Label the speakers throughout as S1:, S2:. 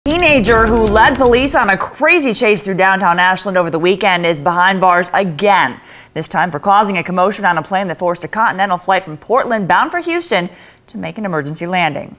S1: Teenager who led police on a crazy chase through downtown Ashland over the weekend is behind bars again, this time for causing a commotion on a plane that forced a Continental flight from Portland bound for Houston to make an emergency landing.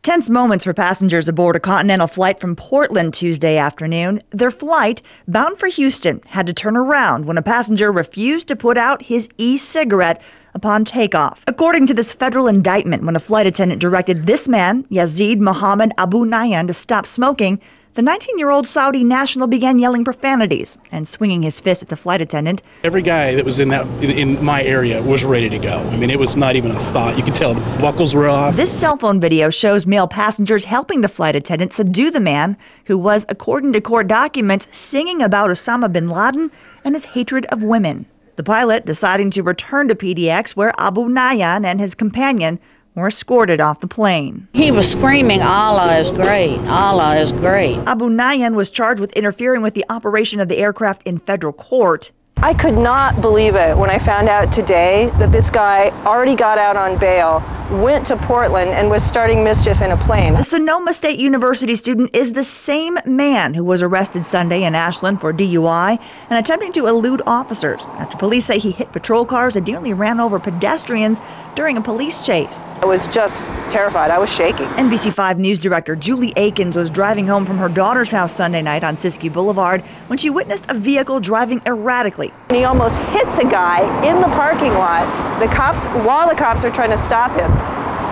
S1: Tense moments for passengers aboard a Continental flight from Portland Tuesday afternoon. Their flight, bound for Houston, had to turn around when a passenger refused to put out his e-cigarette upon takeoff. According to this federal indictment, when a flight attendant directed this man, Yazid Mohammed Abu Nayan, to stop smoking, the 19-year-old Saudi national began yelling profanities and swinging his fist at the flight attendant.
S2: Every guy that was in my area was ready to go. I mean, it was not even a thought. You could tell the buckles were off.
S1: This cell phone video shows male passengers helping the flight attendant subdue the man who was, according to court documents, singing about Osama bin Laden and his hatred of women. The pilot deciding to return to PDX, where Abu Nayan and his companion were escorted off the plane.
S3: He was screaming, "Allah is great, Allah is great."
S1: Abu Nayan was charged with interfering with the operation of the aircraft in federal court.
S4: I could not believe it when I found out today that this guy already got out on bail, went to Portland, and was starting mischief in a plane.
S1: The Sonoma State University student is the same man who was arrested Sunday in Ashland for DUI and attempting to elude officers after police say he hit patrol cars and nearly ran over pedestrians during a police chase.
S4: I was just terrified. I was shaking.
S1: NBC5 News Director Julie Akins was driving home from her daughter's house Sunday night on Siskiyou Boulevard when she witnessed a vehicle driving erratically.
S4: He almost hits a guy in the parking lot. While the cops are trying to stop him,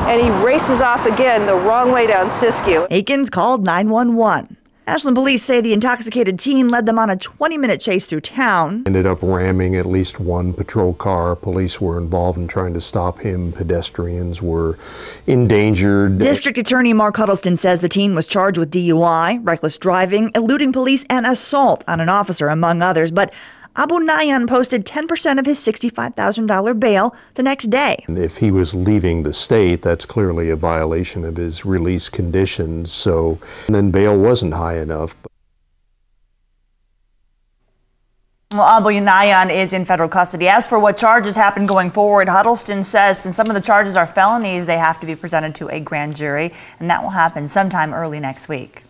S4: and he races off again the wrong way down Siskiyou.
S1: Akins called 911. Ashland police say the intoxicated teen led them on a 20-minute chase through town.
S5: Ended up ramming at least one patrol car. Police were involved in trying to stop him. Pedestrians were endangered.
S1: District Attorney Mark Huddleston says the teen was charged with DUI, reckless driving, eluding police, and assault on an officer, among others. But Abu Nayan posted 10% of his $65,000 bail the next day.
S5: If he was leaving the state, that's clearly a violation of his release conditions. So then bail wasn't high enough.
S1: Well, Abu Nayan is in federal custody. As for what charges happen going forward, Huddleston says since some of the charges are felonies, they have to be presented to a grand jury, and that will happen sometime early next week.